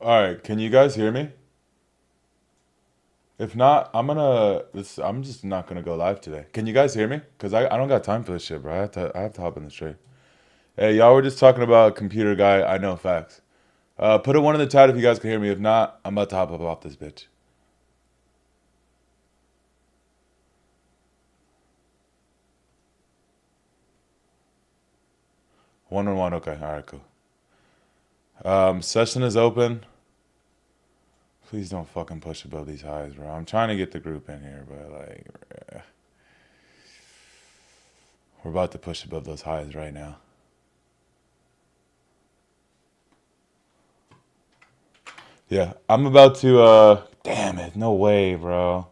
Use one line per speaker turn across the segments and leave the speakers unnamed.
All right, can you guys hear me? If not, I'm just not gonna go live today. Can you guys hear me? Cause I don't got time for this shit, bro. I have to hop in the trade. Hey, y'all were just talking about computer guy. I know facts. Put a one in the chat if you guys can hear me. If not, I'm about to hop up off this bitch. 1-on-1. Okay. All right. Cool. Session is open. Please don't fucking push above these highs, bro. I'm trying to get the group in here, but like, we're about to push above those highs right now. Yeah, I'm about to. Damn it! No way, bro.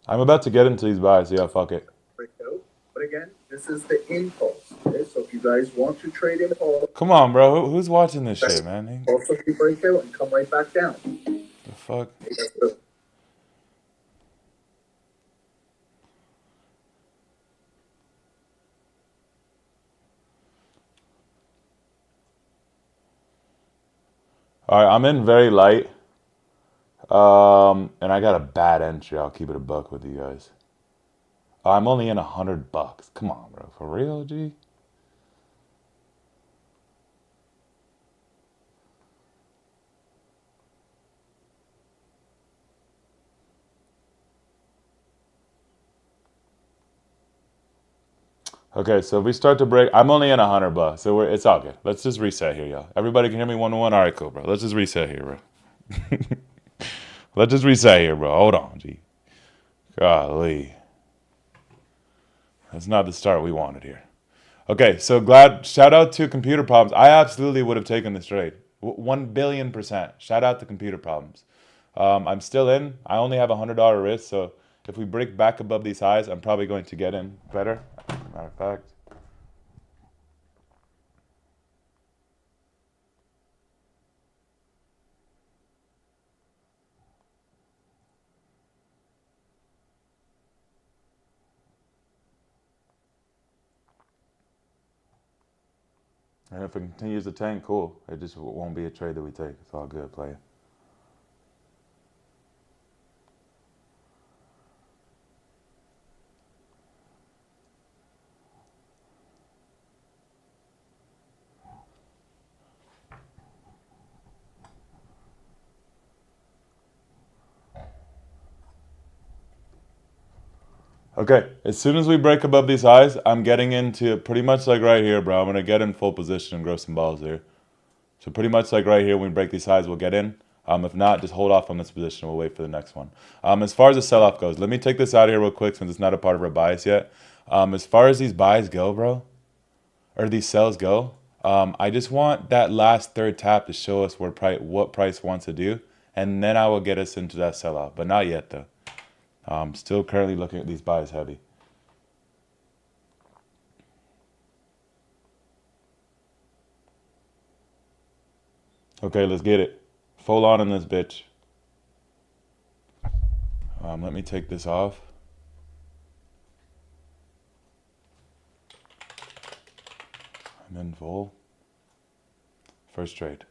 I'm about to get into these buys. Yeah, fuck it.
Breakout. But again, this is the impulse. Okay, so if you guys want to trade impulse,
Come on, bro. Who's watching this shit, man?
also you break out and come right back down.
The fuck? All right, I'm in very light. And I got a bad entry. I'll keep it a buck with you guys. I'm only in $100. Come on, bro. For real, G? Okay, so if we start to break, I'm only in $100, so it's all good. Let's just reset here, y'all. Everybody can hear me 1-1. All right, cool, bro. Let's just reset here, bro. Let's just reset here, bro. Hold on, G. Golly, that's not the start we wanted here. Okay, so glad. Shout out to computer problems. I absolutely would have taken this trade. 1 billion%. Shout out to computer problems. I'm still in. I only have $100 risk, so if we break back above these highs, I'm probably going to get in better. Matter of fact. And if it continues to tank, cool. It just won't be a trade that we take. It's all good, player. Okay, as soon as we break above these highs, I'm getting into pretty much like right here, bro. I'm going to get in full position and grow some balls here. So pretty much like right here, when we break these highs, we'll get in. If not, just hold off on this position. We'll wait for the next one. As far as the sell-off goes, let me take this out of here real quick since it's not a part of our bias yet. As far as these buys go, bro, or these sells go, I just want that last third tap to show us what price wants to do, and then I will get us into that sell-off. But not yet, though. Still currently looking at these buys heavy. Okay, let's get it. Full on in this bitch. Let me take this off. I'm in full. First trade.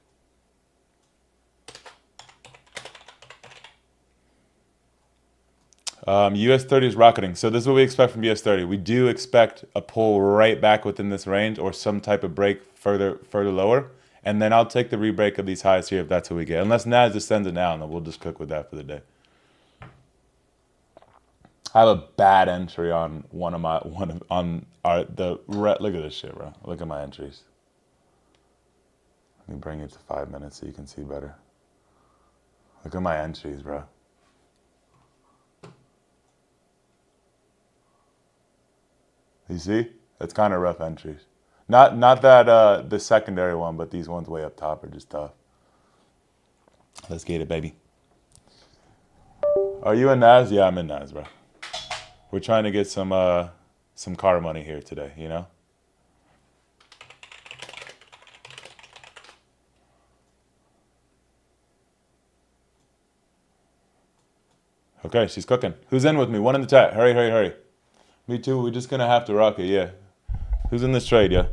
US 30 is rocketing. So this is what we expect from US 30. We do expect a pull right back within this range or some type of break further lower. And then I'll take the re-break of these highs here if that's what we get. Unless Nas just sends it down, then we'll just cook with that for the day. I have a bad entry on on our look at this shit, bro. Look at my entries. Let me bring it to 5 minutes so you can see better. Look at my entries, bro. You see? It's kind of rough entries. Not that the secondary one, but these ones way up top are just tough. Let's get it, baby. Are you in Nas? Yeah, I'm in Nas, bro. We're trying to get some car money here today, you know? Okay, she's cooking. Who's in with me? One in the chat. Hurry, hurry, hurry. Me too. We're just gonna have to rock it, yeah. Who's in this trade, yeah?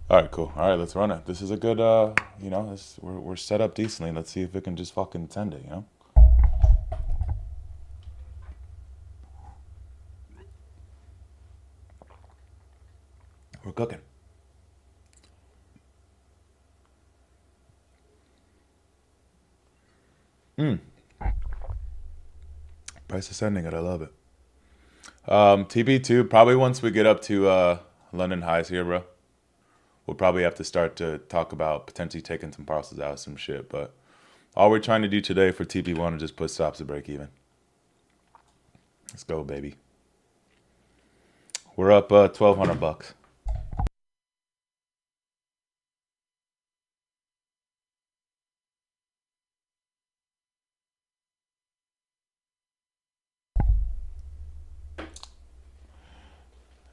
All right, cool. All right, let's run it. This is a good, you know, we're set up decently. Let's see if it can just fucking send it, you know? We're cooking. Price is sending it. I love it. TP2, probably once we get up to London highs here, bro. We'll probably have to start to talk about potentially taking some parcels out of some shit. But all we're trying to do today for TP1 is just put stops to break even. Let's go, baby. We're up $1,200.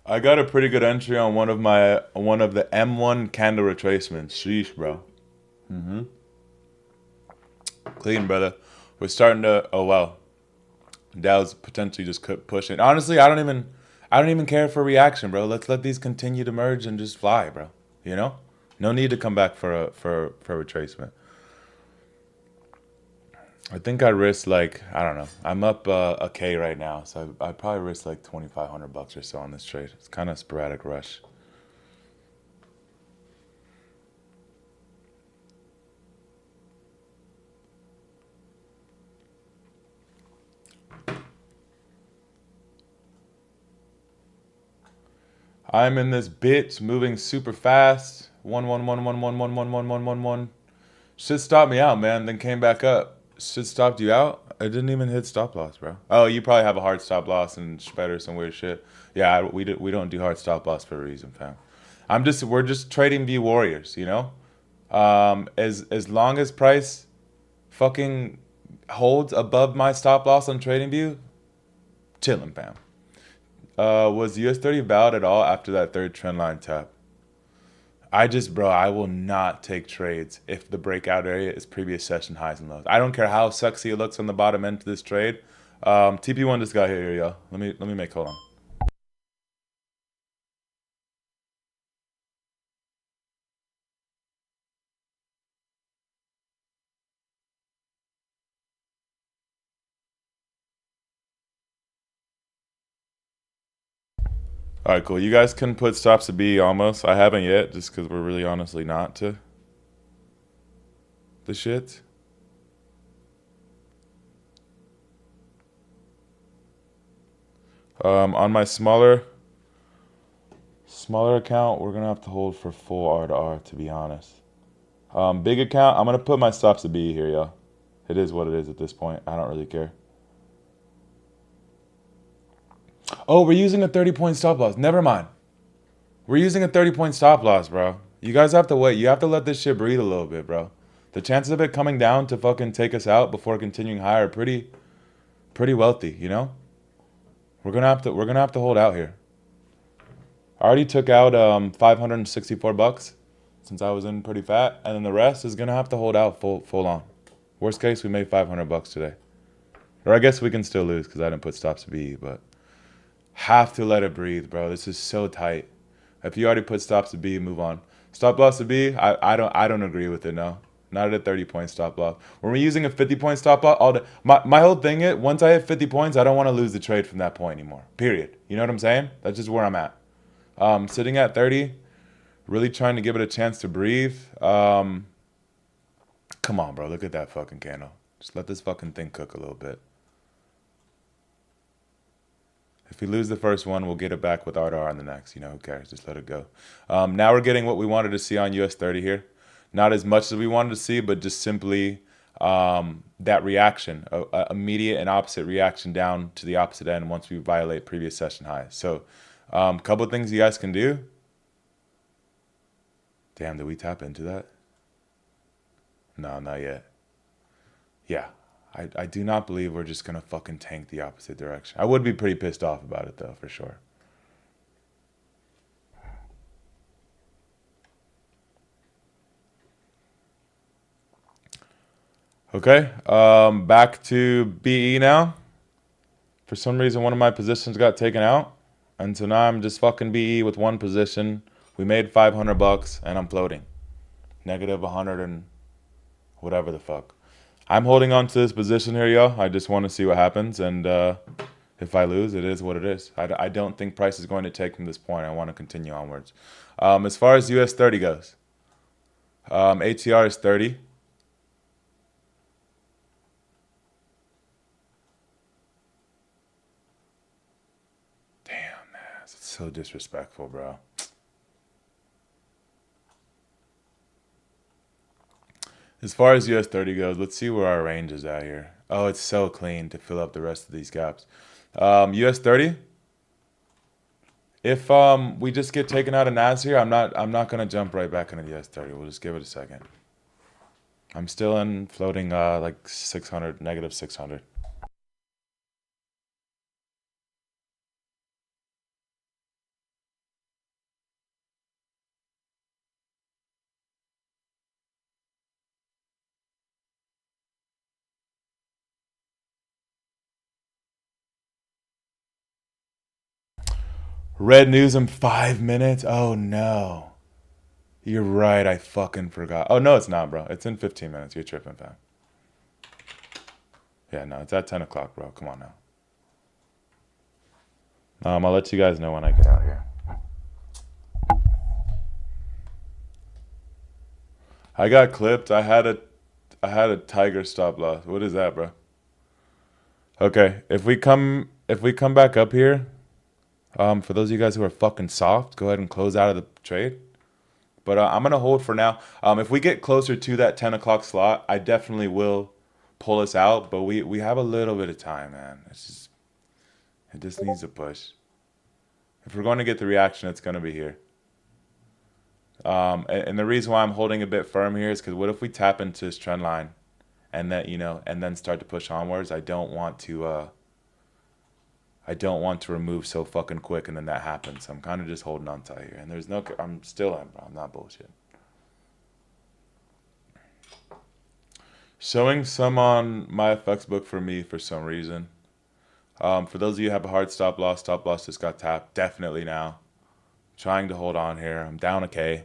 I got a pretty good entry on one of the M1 candle retracements. Sheesh, bro. Clean, brother. We're starting to. Oh wow, Dow's potentially just pushing. Honestly, I don't even care for reaction, bro. Let's let these continue to merge and just fly, bro. You know, no need to come back for a retracement. I think I risk like I don't know. I'm up a K right now, so I probably risk like $2,500 or so on this trade. It's kind of sporadic rush. I'm in this bitch moving super fast. 1 1 1 1 1 1 1 1 1 1. Shit stopped me out, man. Then came back up. Shit stopped you out. I didn't even hit stop loss, bro. Oh, you probably have a hard stop loss and better some weird shit. Yeah, we don't do hard stop loss for a reason, fam. We're just trading view warriors, you know. As long as price fucking holds above my stop loss on trading view, chilling, fam. Was US30 valid at all after that third trend line tap? Bro, I will not take trades if the breakout area is previous session highs and lows. I don't care how sexy it looks on the bottom end to this trade. TP1 just got here, yo. Let me make, hold on. All right, cool. You guys can put stops to B almost. I haven't yet, just because we're really honestly not to the shit. On my smaller account, we're gonna have to hold for full R to R, to be honest. Big account, I'm gonna put my stops to B here, yo. It is what it is at this point. I don't really care. Oh, we're using a 30-point stop loss. Never mind. We're using a 30-point stop loss, bro. You guys have to wait. You have to let this shit breathe a little bit, bro. The chances of it coming down to fucking take us out before continuing higher are pretty wealthy, you know? We're gonna have to hold out here. I already took out $564 since I was in pretty fat, and then the rest is gonna have to hold out full on. Worst case, we made $500 today. Or I guess we can still lose because I didn't put stops to B, but have to let it breathe, bro. This is so tight. If you already put stops to B, move on. Stop loss to B, I don't agree with it, no. Not at a 30-point stop loss. When we're using a 50-point stop loss, my whole thing is, once I hit 50 points, I don't want to lose the trade from that point anymore. Period. You know what I'm saying? That's just where I'm at. Sitting at 30, really trying to give it a chance to breathe. Come on, bro. Look at that fucking candle. Just let this fucking thing cook a little bit. If we lose the first one, we'll get it back with R to R on the next. You know, who cares? Just let it go. Now we're getting what we wanted to see on US30 here. Not as much as we wanted to see, but just simply that reaction, immediate and opposite reaction down to the opposite end once we violate previous session highs. So couple of things you guys can do. Damn, did we tap into that? No, not yet. Yeah, I do not believe we're just going to fucking tank the opposite direction. I would be pretty pissed off about it, though, for sure. Okay, back to BE now. For some reason, one of my positions got taken out, and so now I'm just fucking BE with one position. We made 500 bucks, and I'm floating. Negative 100 and whatever the fuck. I'm holding on to this position here, yo. I just want to see what happens, and if I lose, it is what it is. I don't think price is going to take from this point. I want to continue onwards. As far as US 30 goes, ATR is 30. Damn, man, it's so disrespectful, bro. As far as US 30 goes, let's see where our range is at here. Oh, it's so clean to fill up the rest of these gaps. US 30. If we just get taken out of NAS here, I'm not gonna jump right back into the US 30. We'll just give it a second. I'm still in floating like 600, negative 600. Red news in 5 minutes. Oh no. You're right. I fucking forgot. Oh no, it's not, bro. It's in 15 minutes. You're tripping, fam. Yeah, no, it's at 10 o'clock, bro. Come on now. I'll let you guys know when I get out here. I got clipped. I had a tiger stop loss. What is that, bro? Okay, if we come back up here, for those of you guys who are fucking soft, go ahead and close out of the trade. But I'm gonna hold for now. If we get closer to that 10 o'clock slot, I definitely will pull us out. But we have a little bit of time, man. It just needs a push. If we're going to get the reaction, it's gonna be here. And the reason why I'm holding a bit firm here is because what if we tap into this trend line and then start to push onwards? I don't want to remove so fucking quick, and then that happens. So I'm kind of just holding on tight here, and I'm still in, bro. I'm not bullshit. Showing some on my FX book for me for some reason. For those of you who have a hard stop loss just got tapped. Definitely now. Trying to hold on here. I'm down a K.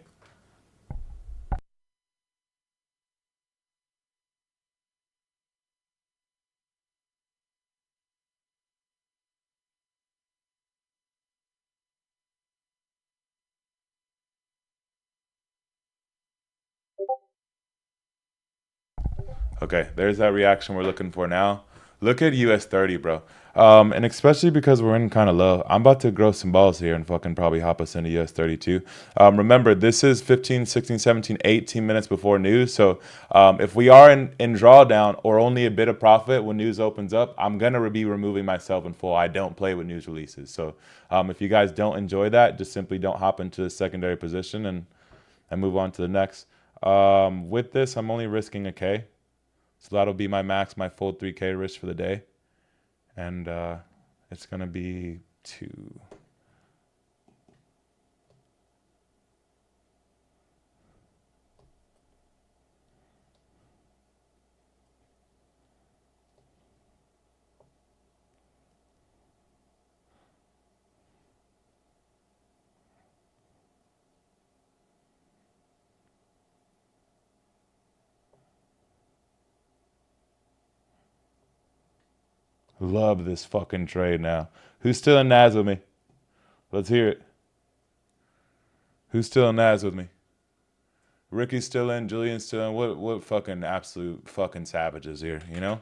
Okay, there's that reaction we're looking for now. Look at US 30, bro. And especially because we're in kind of low, I'm about to grow some balls here and fucking probably hop us into US 32. Remember, this is 15, 16, 17, 18 minutes before news. So if we are in drawdown or only a bit of profit when news opens up, I'm going to be removing myself in full. I don't play with news releases. So if you guys don't enjoy that, just simply don't hop into the secondary position and move on to the next. With this, I'm only risking a K. So that'll be my max, my full 3K risk for the day. And it's going to be 2. Love this fucking trade now. Who's still in NAS with me? Let's hear it. Who's still in NAS with me? Ricky's still in, Julian's still in. What fucking absolute fucking savages here, you know?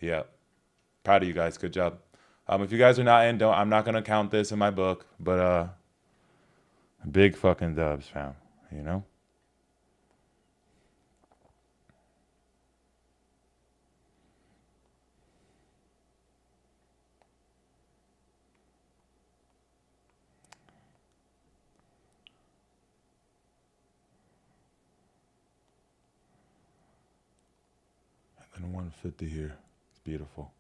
Yeah. Proud of you guys. Good job. If you guys are not in, I'm not gonna count this in my book, but big fucking dubs, fam. You know? And then 150 here. It's beautiful.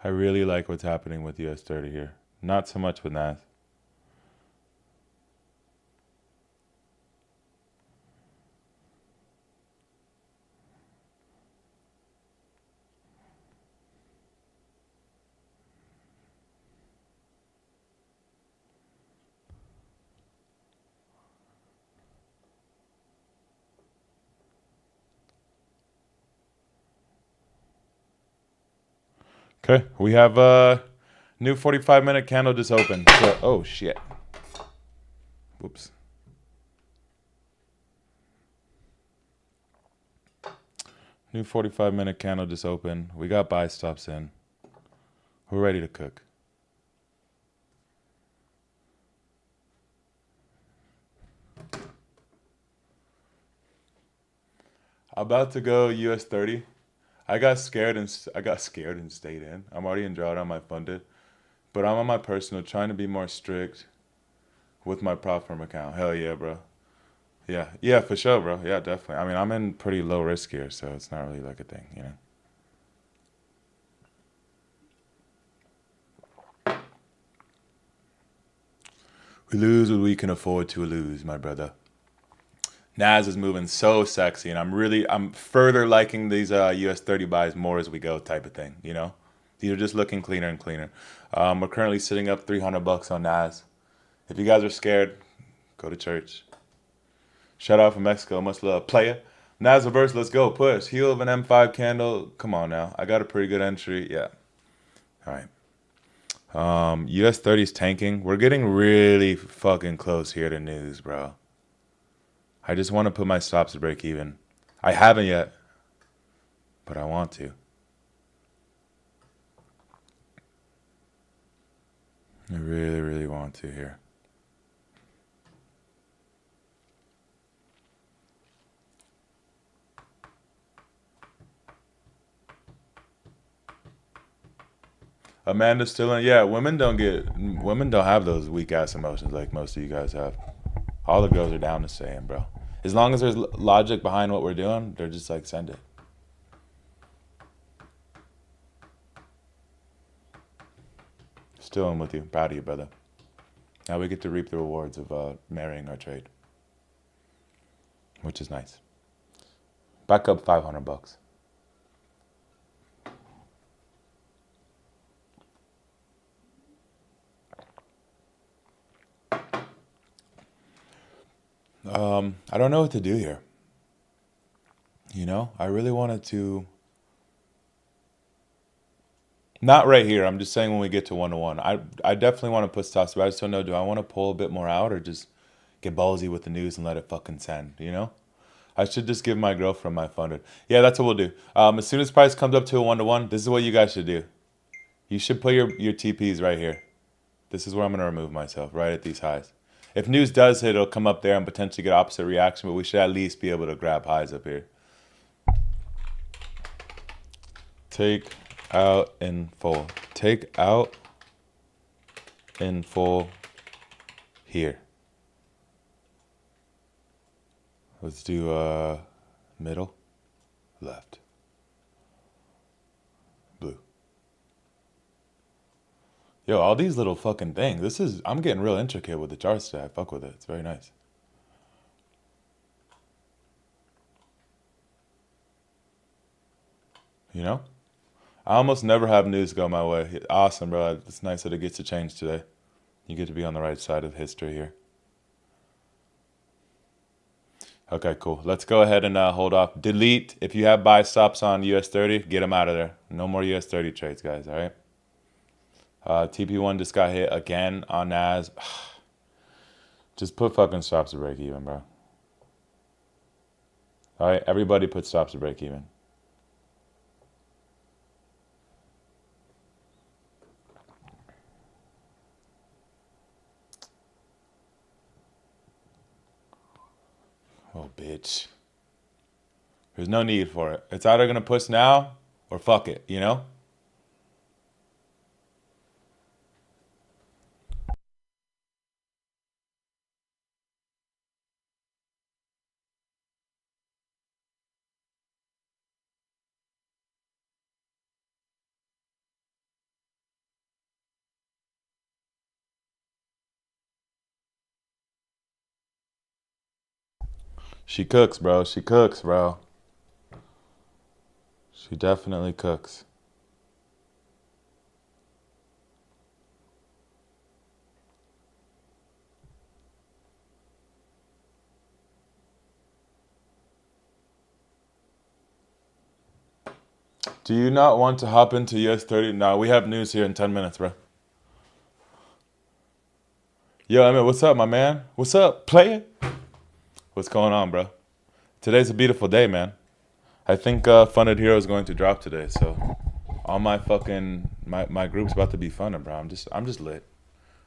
I really like what's happening with US 30 here. Not so much with NAS. Okay, we have a new 45-minute candle just opened. So, oh shit. Whoops. New 45-minute candle just opened. We got buy stops in. We're ready to cook. About to go US 30. I got scared and stayed in. I'm already in drawdown my funded, but I'm on my personal trying to be more strict with my prop firm account. Hell yeah, bro. Yeah, for sure, bro. Yeah, definitely. I mean, I'm in pretty low risk here, so it's not really like a thing, you know. We lose what we can afford to lose, my brother. Nas is moving so sexy, and I'm further liking these US 30 buys more as we go, type of thing. You know, these are just looking cleaner and cleaner. We're currently sitting up $300 on Nas. If you guys are scared, go to church. Shout out from Mexico, much love, playa. Nas reverse, let's go, push. Heel of an M5 candle. Come on now, I got a pretty good entry. Yeah, all right. US 30's tanking. We're getting really fucking close here to news, bro. I just want to put my stops to break even. I haven't yet, but I want to. I really, really want to here. Amanda's still in. Yeah, women don't have those weak ass emotions like most of you guys have. All the girls are down to say it, bro. As long as there's logic behind what we're doing, they're just like, send it. Still in with you. Proud of you, brother. Now we get to reap the rewards of marrying our trade, which is nice. Back up $500. I don't know what to do here. You know, I really wanted to. Not right here. I'm just saying when we get to 1-to-1. I definitely want to put stops, but I just don't know. Do I want to pull a bit more out or just get ballsy with the news and let it fucking send? You know? I should just give my girlfriend my funded. Yeah, that's what we'll do. As soon as price comes up to a 1-to-1, this is what you guys should do. You should put your TPs right here. This is where I'm going to remove myself, right at these highs. If news does hit, it'll come up there and potentially get opposite reaction, but we should at least be able to grab highs up here. Take out in full. Take out in full here. Let's do middle, left, blue. Yo, all these little fucking things. I'm getting real intricate with the charts today. I fuck with it. It's very nice. You know? I almost never have news go my way. Awesome, bro. It's nice that it gets to change today. You get to be on the right side of history here. Okay, cool. Let's go ahead and hold off. Delete. If you have buy stops on US 30, get them out of there. No more US 30 trades, guys, all right? TP1 just got hit again on NAS. Just put fucking stops to break even, bro. All right, everybody put stops to break even. Oh, bitch. There's no need for it. It's either going to push now or fuck it, you know? She cooks, bro. She cooks, bro. She definitely cooks. Do you not want to hop into US30? No, we have news here in 10 minutes, bro. Yo, Emmett, what's up, my man? What's up, player? What's going on, bro? Today's a beautiful day, man. I think Funded Hero is going to drop today, so all my my group's about to be funded, bro. I'm just lit.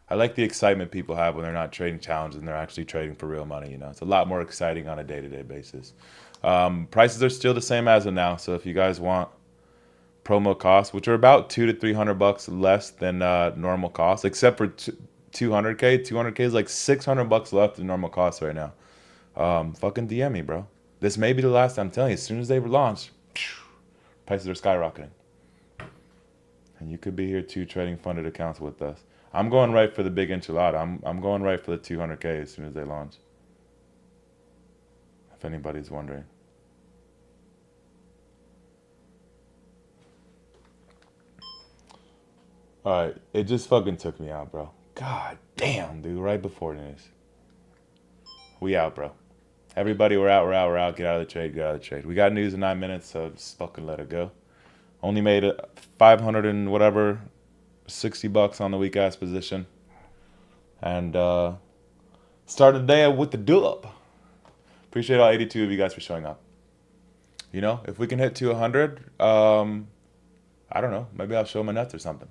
I like the excitement people have when they're not trading challenges and they're actually trading for real money. You know, it's a lot more exciting on a day-to-day basis. Prices are still the same as of now, so if you guys want promo costs, which are about $200 to $300 less than normal costs, except for 200K. 200K is like $600 left in normal costs right now. Fucking DM me, bro. This may be the last. I'm telling you, as soon as they launch, prices are skyrocketing. And you could be here too, trading funded accounts with us. I'm going right for the big enchilada. I'm going right for the 200K as soon as they launch. If anybody's wondering. Alright, it just fucking took me out, bro. God damn, dude, right before this. We out, bro. Everybody, we're out. Get out of the trade. We got news in 9 minutes, so just fucking let it go. Only made it 500 and whatever, $60 on the weak ass position. And started the day with the dub. Appreciate all 82 of you guys for showing up. You know, if we can hit to 100, I don't know, maybe I'll show my nuts or something.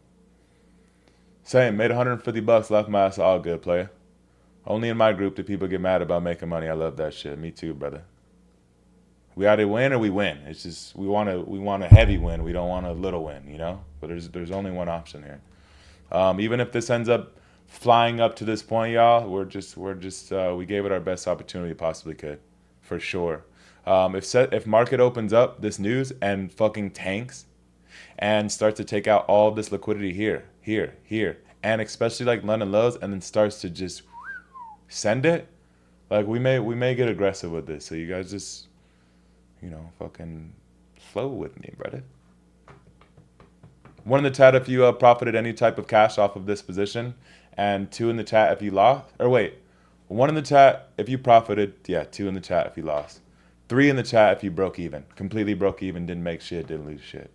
Same, made $150, left my ass all good, player. Only in my group do people get mad about making money. I love that shit. Me too, brother. We either win or we win. It's just we want a heavy win. We don't want a little win, you know. But there's only one option here. Even if this ends up flying up to this point, y'all, we gave it our best opportunity possibly could, for sure. If market opens up this news and fucking tanks, and starts to take out all of this liquidity here, and especially like London lows, and then starts to just send it, like we may get aggressive with this. So you guys just, you know, fucking flow with me, brother. One in the chat if you profited any type of cash off of this position, and two in the chat if you lost. Or wait, one in the chat if you profited, yeah, two in the chat if you lost. Three in the chat if you broke even, completely broke even, didn't make shit, didn't lose shit.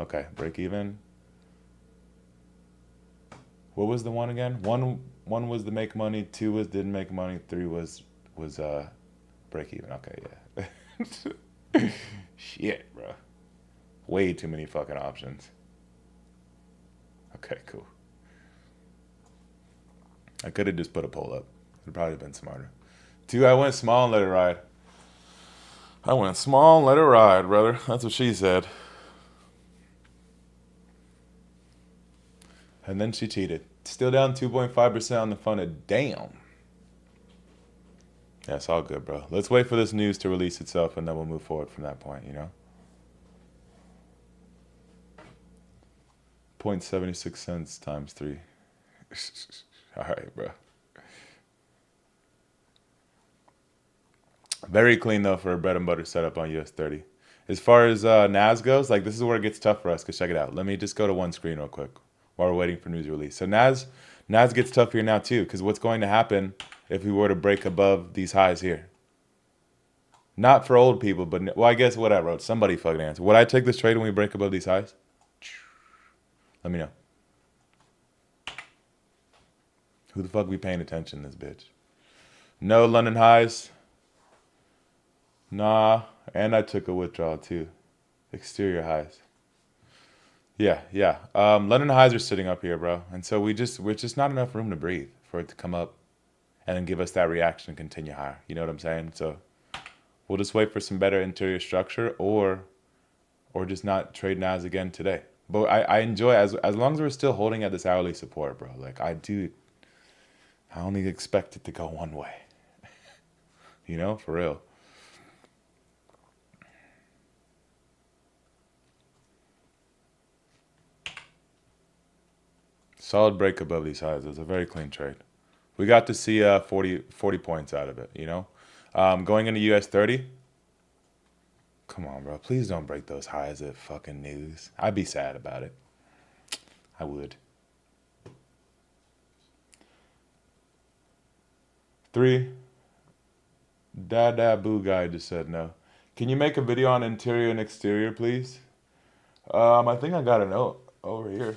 Okay, break even. What was the one again? One was the make money, two was didn't make money, three was break even. Okay, yeah. Shit, bro. Way too many fucking options. Okay, cool. I could have just put a poll up. It'd probably have been smarter. Two, I went small and let it ride. I went small and let it ride, brother. That's what she said. And then she cheated. Still down 2.5% on the funded. Damn. Yeah, it's all good, bro. Let's wait for this news to release itself, and then we'll move forward from that point, you know? 0.76 cents times 3. All right, bro. Very clean, though, for a bread and butter setup on US30. As far as NAS goes, like, this is where it gets tough for us, because check it out. Let me just go to one screen real quick while we're waiting for news release. So NAS gets tough here now, too, because what's going to happen if we were to break above these highs here? Not for old people, but, well, I guess whatever. Somebody fucking answer. Would I take this trade when we break above these highs? Let me know. Who the fuck be paying attention to this bitch? No London highs. Nah, and I took a withdrawal too. Exterior highs. Yeah. London highs are sitting up here, bro. And so we're just not enough room to breathe for it to come up and then give us that reaction and continue higher. You know what I'm saying? So we'll just wait for some better interior structure or just not trade NAS again today. But I enjoy as long as we're still holding at this hourly support, bro. Like I only expect it to go one way. You know, for real. Solid break above these highs. It was a very clean trade. We got to see 40 points out of it, you know? Going into US30. Come on, bro. Please don't break those highs at fucking news. I'd be sad about it. I would. 3, Dada Boo guy just said no. Can you make a video on interior and exterior, please? I think I got a note over here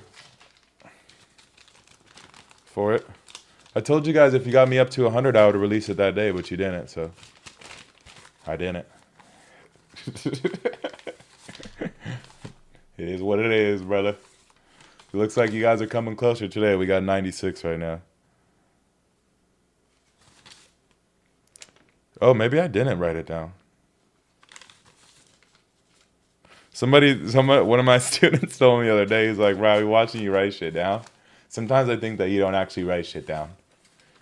for it. I told you guys if you got me up to 100, I would release it that day, but you didn't, so I didn't. It is what it is, brother. It looks like you guys are coming closer today. We got 96 right now. Oh, maybe I didn't write it down. One of my students told me the other day, he's like, "Robbie, watching you write shit down. Sometimes I think that you don't actually write shit down.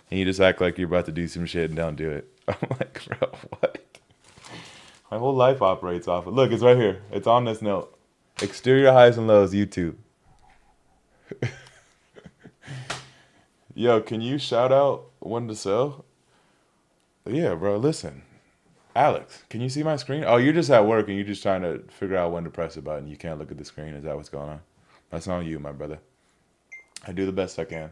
And you just act like you're about to do some shit and don't do it." I'm like, bro, what? My whole life operates off of. Look, it's right here. It's on this note. Exterior highs and lows, YouTube. Yo, can you shout out when to sell? Yeah, bro, listen. Alex, can you see my screen? Oh, you're just at work and you're just trying to figure out when to press a button. You can't look at the screen. Is that what's going on? That's on you, my brother. I do the best I can.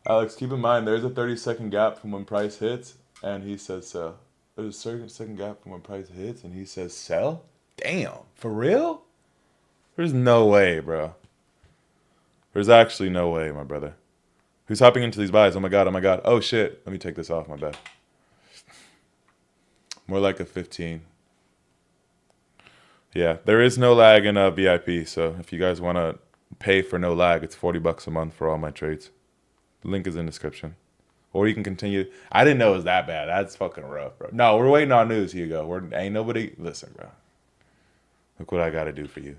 Alex, keep in mind there's a 30-second gap from when price hits and he says sell. There's a 30-second gap from when price hits and he says sell? Damn, for real? There's no way, bro. There's actually no way, my brother. Who's hopping into these buys? Oh my god, oh my god. Oh shit. Let me take this off, my bad. More like a 15. Yeah, there is no lag in a VIP, so if you guys want to pay for no lag, it's $40 a month for all my trades. The link is in the description. Or you can continue. I didn't know it was that bad. That's fucking rough, bro. No, we're waiting on news, Hugo. Ain't nobody. Listen, bro. Look what I got to do for you.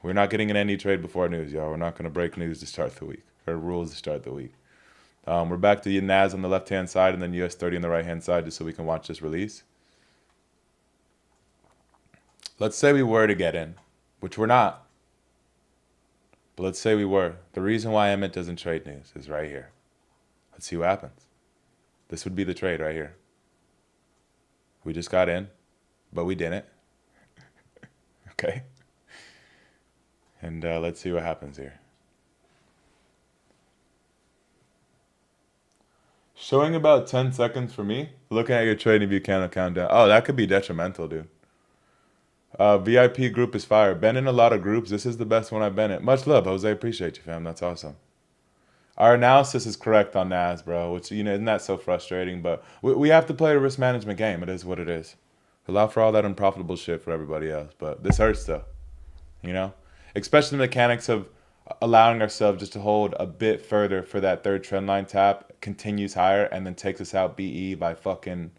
We're not getting in any trade before news, y'all. We're not going to break news to start the week. Or rules to start the week. We're back to NAS on the left-hand side and then US 30 on the right-hand side just so we can watch this release. Let's say we were to get in, which we're not. But let's say we were. The reason why Emmett doesn't trade news is right here. Let's see what happens. This would be the trade right here. We just got in, but we didn't. Okay. And let's see what happens here. Showing about 10 seconds for me. Looking at your trading view candle countdown. Oh, that could be detrimental, dude. VIP group is fire. Been in a lot of groups. This is the best one I've been in. Much love, Jose. Appreciate you, fam. That's awesome. Our analysis is correct on NAS, bro, which, isn't that so frustrating? But we have to play a risk management game. It is what it is. Allow for all that unprofitable shit for everybody else. But this hurts, though. Especially the mechanics of allowing ourselves just to hold a bit further for that third trend line tap, continues higher, and then takes us out BE by fucking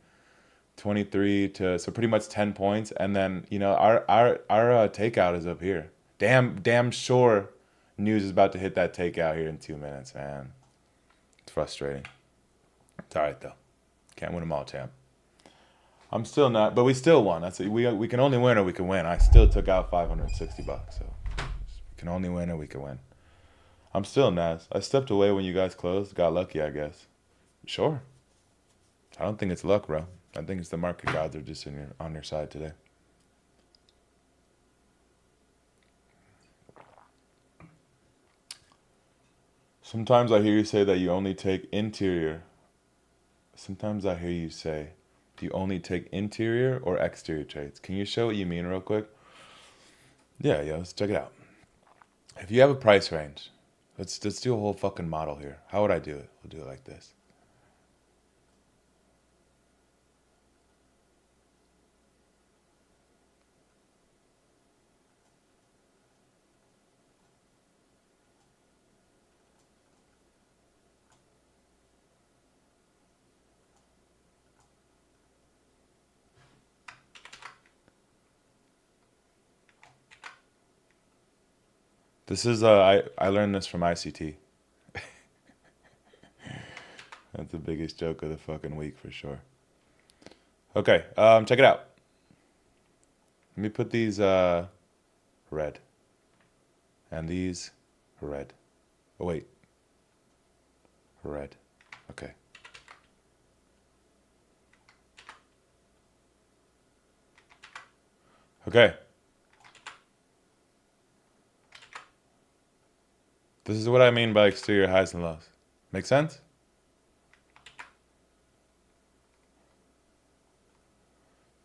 23 to, so pretty much 10 points. And then, our takeout is up here. Damn sure news is about to hit that takeout here in 2 minutes, man. It's frustrating. It's all right, though. Can't win them all, champ. I'm still not, but we still won. That's it. We can only win or we can win. I still took out $560, so we can only win or we can win. I'm still NAS. I stepped away when you guys closed. Got lucky, I guess. Sure. I don't think it's luck, bro. I think it's the market gods are just on your side today. Sometimes I hear you say that you only take interior. Sometimes I hear you say, do you only take interior or exterior trades? Can you show what you mean real quick? Yeah, let's check it out. If you have a price range, let's do a whole fucking model here. How would I do it? We'll do it like this. This is I learned this from ICT. That's the biggest joke of the fucking week for sure. Okay, check it out. Let me put these red. And these red. Oh wait. Red. Okay. Okay. This is what I mean by exterior highs and lows. Make sense?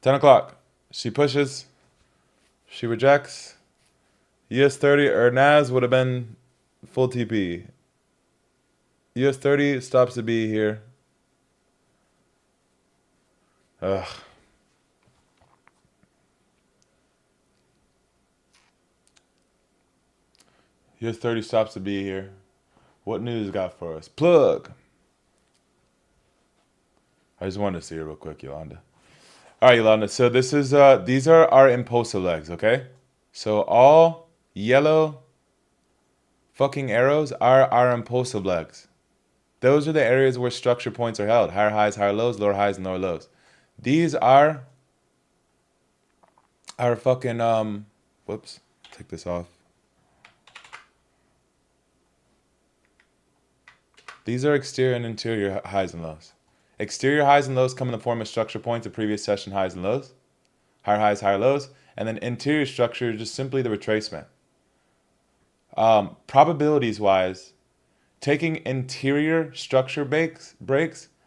10 o'clock. She pushes. She rejects. US30 or NAS would have been full TP. US30 stops to be here. Ugh. US30 stops to be here. What news got for us? Plug. I just wanted to see it real quick, Yolanda. All right, Yolanda. So this is these are our impulsive legs, okay? So all yellow fucking arrows are our impulsive legs. Those are the areas where structure points are held. Higher highs, higher lows, lower highs, and lower lows. These are our fucking whoops. Take this off. These are exterior and interior highs and lows. Exterior highs and lows come in the form of structure points of previous session highs and lows. Higher highs, higher lows. And then interior structure is just simply the retracement. Probabilities wise, taking interior structure breaks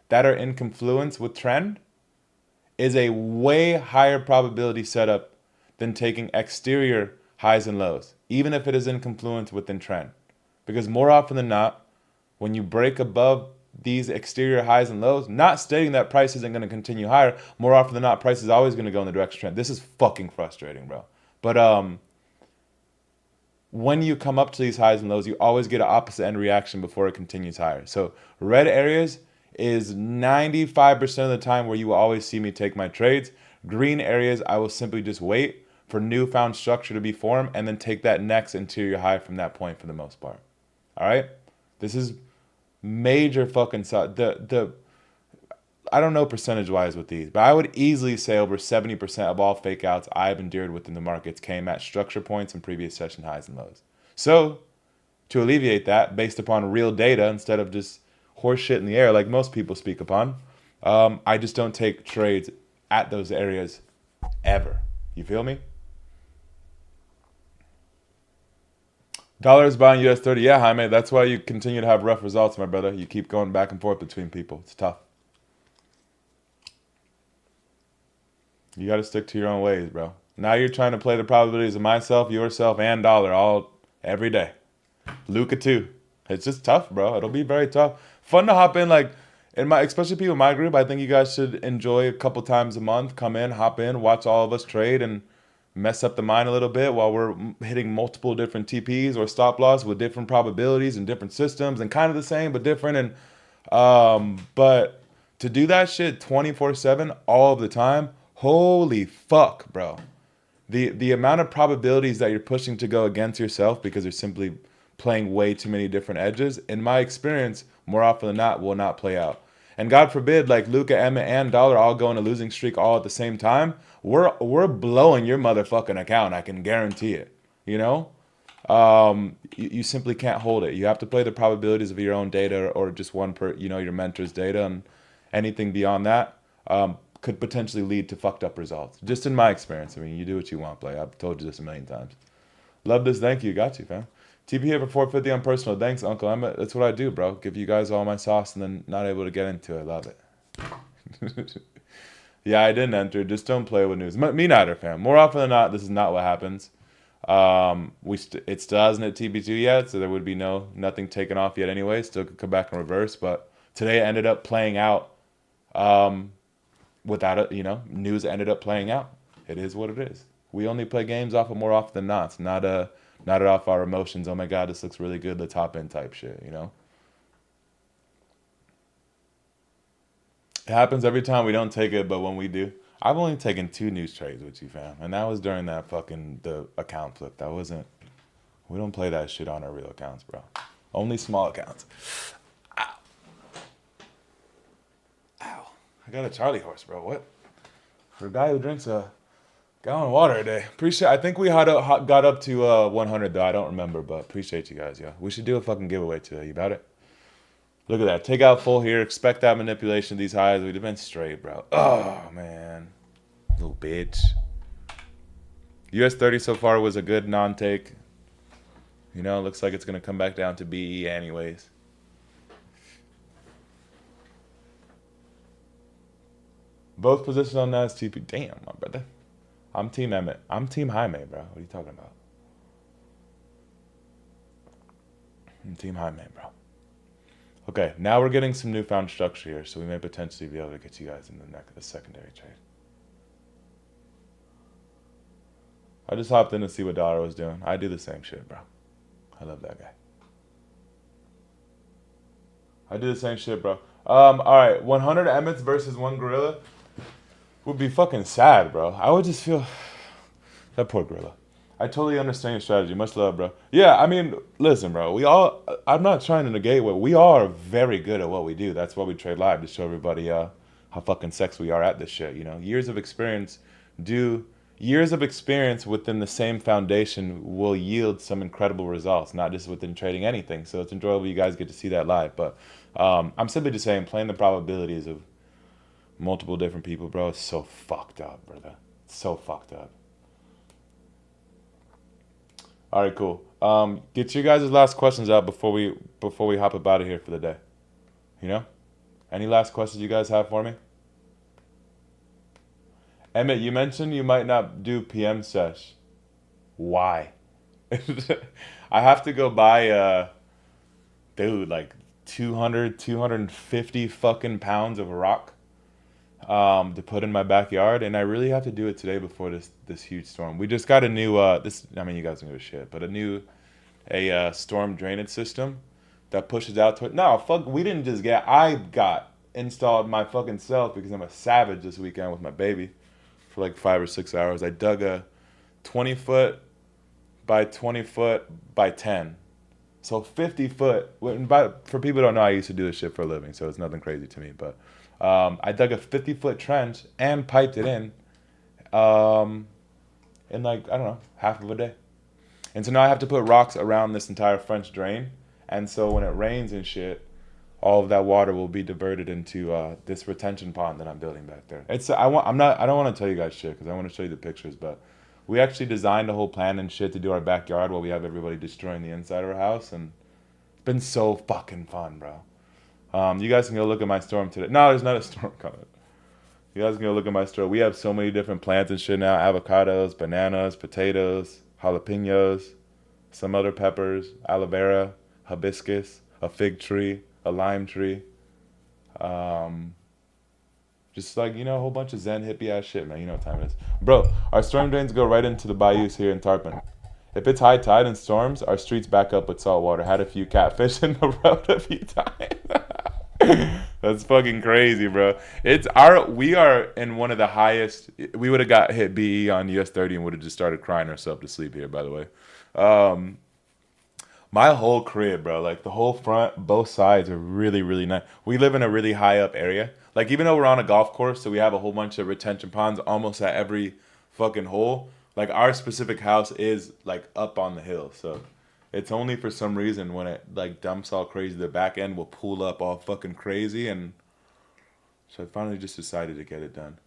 that are in confluence with trend is a way higher probability setup than taking exterior highs and lows, even if it is in confluence within trend. Because more often than not, when you break above these exterior highs and lows, not stating that price isn't going to continue higher, more often than not, price is always going to go in the direction of trend. This is fucking frustrating, bro. But when you come up to these highs and lows, you always get an opposite end reaction before it continues higher. So red areas is 95% of the time where you will always see me take my trades. Green areas, I will simply just wait for newfound structure to be formed and then take that next interior high from that point for the most part. All right? This is major fucking I don't know percentage wise with these, but I would easily say over 70% of all fake outs I've endured within the markets came at structure points and previous session highs and lows. So to alleviate that based upon real data instead of just horse shit in the air like most people speak upon, I just don't take trades at those areas ever. You feel me? Dollars buying US30. Yeah, Jaime, that's why you continue to have rough results, my brother. You keep going back and forth between people. It's tough. You got to stick to your own ways, bro. Now you're trying to play the probabilities of myself, yourself, and dollar all every day. Luca too. It's just tough, bro. It'll be very tough. Fun to hop in, like in my, especially people in my group. I think you guys should enjoy a couple times a month. Come in, hop in, watch all of us trade, and mess up the mind a little bit while we're hitting multiple different TPs or stop loss with different probabilities and different systems and kind of the same but different. And but to do that shit 24/7 all of the time, holy fuck, bro. The amount of probabilities that you're pushing to go against yourself because you're simply playing way too many different edges, in my experience, more often than not, will not play out. And God forbid, like Luca, Emma, and Dollar all go on a losing streak all at the same time. We're blowing your motherfucking account. I can guarantee it. You know, you simply can't hold it. You have to play the probabilities of your own data or just your mentor's data, and anything beyond that could potentially lead to fucked up results. Just in my experience. I mean, you do what you want, play. I've told you this a million times. Love this. Thank you. Got you, fam. TP here for 450 on personal. Thanks, Uncle Emma. That's what I do, bro. Give you guys all my sauce and then not able to get into it. Love it. Yeah, I didn't enter. Just don't play with news. Me neither, fam. More often than not, this is not what happens. It still hasn't hit TB2 yet, so there would be nothing taken off yet anyway. Still could come back in reverse, but today it ended up playing out without it. News ended up playing out. It is what it is. We only play games off of more often than not. It's not off our emotions. Oh my God, this looks really good. Let's hop in type shit. It happens every time we don't take it, but when we do, I've only taken 2 news trades with you, fam, and that was during that the account flip. That wasn't. We don't play that shit on our real accounts, bro. Only small accounts. Ow. Ow. I got a Charlie horse, bro. What? For a guy who drinks a gallon of water a day. I think we got up to 100 though. I don't remember, but appreciate you guys. Yeah, we should do a fucking giveaway today. You about it? Look at that. Take out full here. Expect that manipulation of these highs. We'd have been straight, bro. Oh, man. Little bitch. US30 so far was a good non-take. Looks like it's going to come back down to BE anyways. Both positions on STP. Damn, my brother. I'm Team Emmett. I'm Team Jaime, bro. What are you talking about? I'm Team Jaime, bro. Okay, now we're getting some newfound structure here, so we may potentially be able to get you guys in the secondary trade. I just hopped in to see what Dollar was doing. I do the same shit, bro. I love that guy. I do the same shit, bro. All right, 100 Emmets versus one Gorilla would be fucking sad, bro. I would just feel that poor Gorilla. I totally understand your strategy. Much love, bro. Yeah, I mean, listen, bro. I'm not trying to negate what we are very good at what we do. That's why we trade live to show everybody how fucking sex we are at this shit. You know, years of experience within the same foundation will yield some incredible results, not just within trading anything. So it's enjoyable you guys get to see that live. But I'm simply just saying, playing the probabilities of multiple different people, bro, is so fucked up, brother. It's so fucked up. All right, cool. Get your guys' last questions out before we hop up out of here for the day. You know, any last questions you guys have for me? Emmett, you mentioned you might not do PM sesh. Why? I have to go buy dude, like 250 fucking pounds of rock to put in my backyard, and I really have to do it today before this huge storm. We just got a new I mean, you guys don't give a shit, but a storm drainage system that pushes out to it. No, fuck, we didn't just get. I got installed my fucking self because I'm a savage this weekend with my baby for like 5 or 6 hours. I dug a 20 foot by 20 foot by 10. So 50 foot. For people who don't know, I used to do this shit for a living, so it's nothing crazy to me. But I dug a 50-foot trench and piped it in like, I don't know, half of a day. And so now I have to put rocks around this entire French drain. And so when it rains and shit, all of that water will be diverted into this retention pond that I'm building back there. I don't want to tell you guys shit because I want to show you the pictures, but we actually designed a whole plan and shit to do our backyard while we have everybody destroying the inside of our house, and it's been so fucking fun, bro. You guys can go look at my storm today. No, there's not a storm coming. You guys can go look at my store. We have so many different plants and shit now. Avocados, bananas, potatoes, jalapenos, some other peppers, aloe vera, hibiscus, a fig tree, a lime tree. Just like, you know, a whole bunch of zen hippie ass shit, man. You know what time it is. Bro, our storm drains go right into the bayous here in Tarpon. If it's high tide and storms, our streets back up with salt water. Had a few catfish in the road a few times. That's fucking crazy, bro. We are in one of the highest. We would have got hit BE on US 30 and would have just started crying ourselves to sleep here, by the way. My whole crib, bro, like the whole front, both sides are really, really nice. We live in a really high up area. Like, even though we're on a golf course, so we have a whole bunch of retention ponds almost at every fucking hole. Like, our specific house is like up on the hill, so it's only for some reason when it like dumps all crazy, the back end will pull up all fucking crazy, and so I finally just decided to get it done.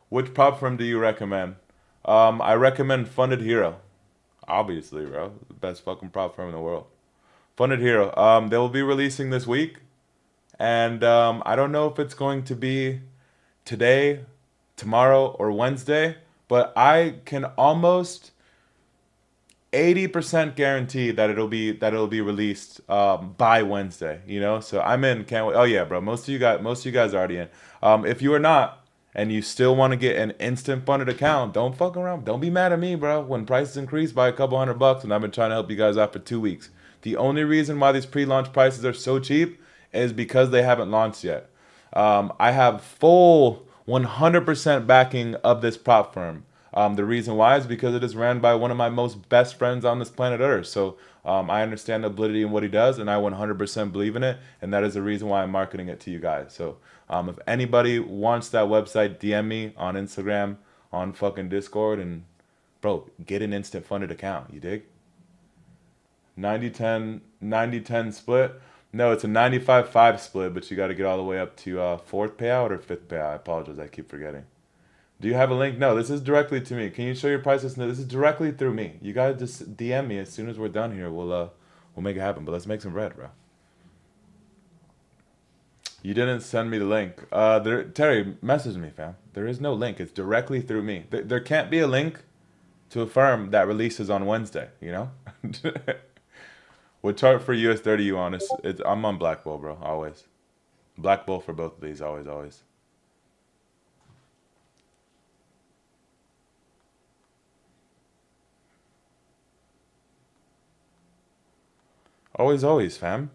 Which prop firm do you recommend? I recommend Funded Hero. Obviously, bro, the best fucking prop firm in the world. Funded Hero. They will be releasing this week, and I don't know if it's going to be today, tomorrow, or Wednesday, but I can almost 80% guarantee that it'll be released by Wednesday. You know, so I'm in. Can't wait. Oh yeah, bro. Most of you guys are already in. If you are not, and you still want to get an instant funded account, don't fuck around. Don't be mad at me, bro. When prices increase by a couple $100, and I've been trying to help you guys out for 2 weeks. The only reason why these pre-launch prices are so cheap is because they haven't launched yet. I have full 100% backing of this prop firm. The reason why is because it is ran by one of my most best friends on this planet Earth. So I understand the validity in what he does, and I 100% believe in it, and that is the reason why I'm marketing it to you guys. So if anybody wants that website, DM me on Instagram, on fucking Discord, and bro, get an instant funded account. You dig? 90-10 split. No, it's a 95-5 split, but you got to get all the way up to fourth payout or fifth payout. I apologize, I keep forgetting. Do you have a link? No, this is directly to me. Can you show your prices? No, this is directly through me. You gotta just DM me as soon as we're done here. We'll make it happen. But let's make some bread, bro. You didn't send me the link. Terry, message me, fam. There is no link. It's directly through me. There can't be a link to a firm that releases on Wednesday, you know? What chart for US 30 you on? I'm on Black Bull, bro, always. Black Bull for both of these, always, always. Always, always, fam.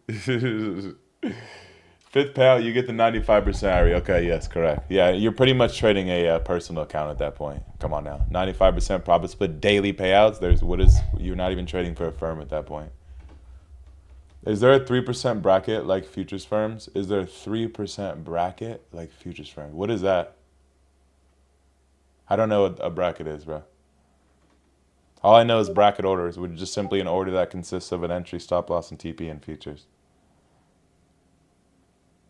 Fifth payout, you get the 95% area. Okay, yes, correct. Yeah, you're pretty much trading a personal account at that point. Come on now. 95% profit split, daily payouts. You're not even trading for a firm at that point. Is there a 3% bracket like futures firms? Is there a 3% bracket like futures firms? What is that? I don't know what a bracket is, bro. All I know is bracket orders, which is just simply an order that consists of an entry, stop loss, and TP in futures.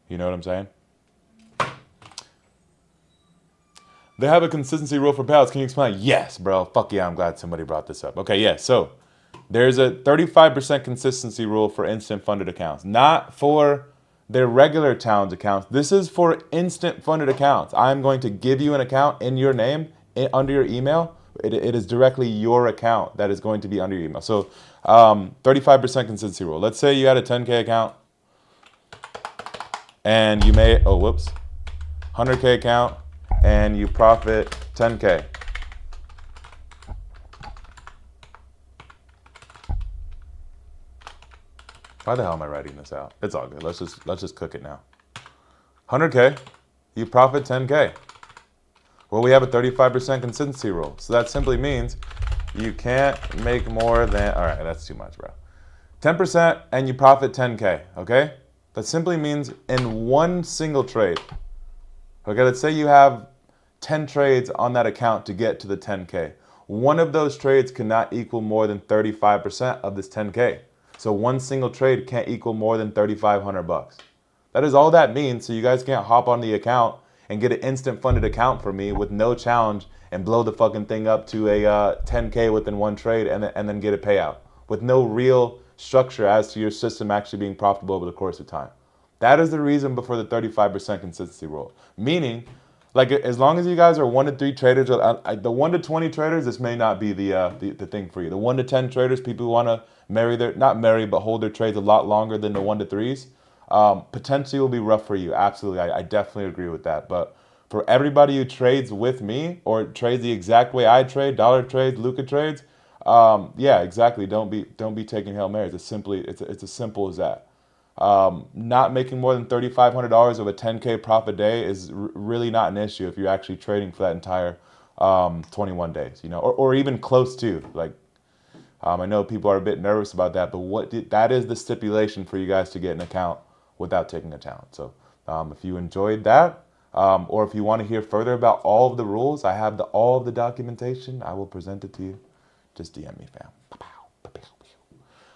You know what I'm saying? They have a consistency rule for payouts. Can you explain? Yes, bro. Fuck yeah, I'm glad somebody brought this up. Okay, yeah, so there's a 35% consistency rule for instant funded accounts, not for their regular Towns accounts. This is for instant funded accounts. I'm going to give you an account in your name, under your email. It is directly your account that is going to be under your email. So 35% consistency rule. Let's say you had a 10K account and you made, 100K account and you profit 10K. Why the hell am I writing this out? It's all good. Let's just cook it now. 100K, you profit 10K. Well, we have a 35% consistency rule. So that simply means you can't make more than, all right, that's too much, bro. 10% and you profit 10K, okay? That simply means in one single trade. Okay, let's say you have 10 trades on that account to get to the 10K. One of those trades cannot equal more than 35% of this 10K. So one single trade can't equal more than 3,500 bucks. That is all that means. So you guys can't hop on the account and get an instant funded account for me with no challenge and blow the fucking thing up to a 10K within one trade and then get a payout with no real structure as to your system actually being profitable over the course of time. That is the reason before the 35% consistency rule. Meaning, like, as long as you guys are 1 to 3 traders, the 1 to 20 traders, this may not be the thing for you. The 1 to 10 traders, people who want to but hold their trades a lot longer than the 1 to 3s, potentially will be rough for you. Absolutely, I definitely agree with that. But for everybody who trades with me or trades the exact way I trade, dollar trades, Luca trades, yeah, exactly. Don't be taking Hail Marys. It's as simple as that. Not making more than $3,500 of a 10K profit day is really not an issue if you're actually trading for that entire 21 days, you know, or even close to. Like, I know people are a bit nervous about that, but that is the stipulation for you guys to get an account without taking a talent. So if you enjoyed that, or if you want to hear further about all of the rules, I have all of the documentation. I will present it to you. Just DM me, fam.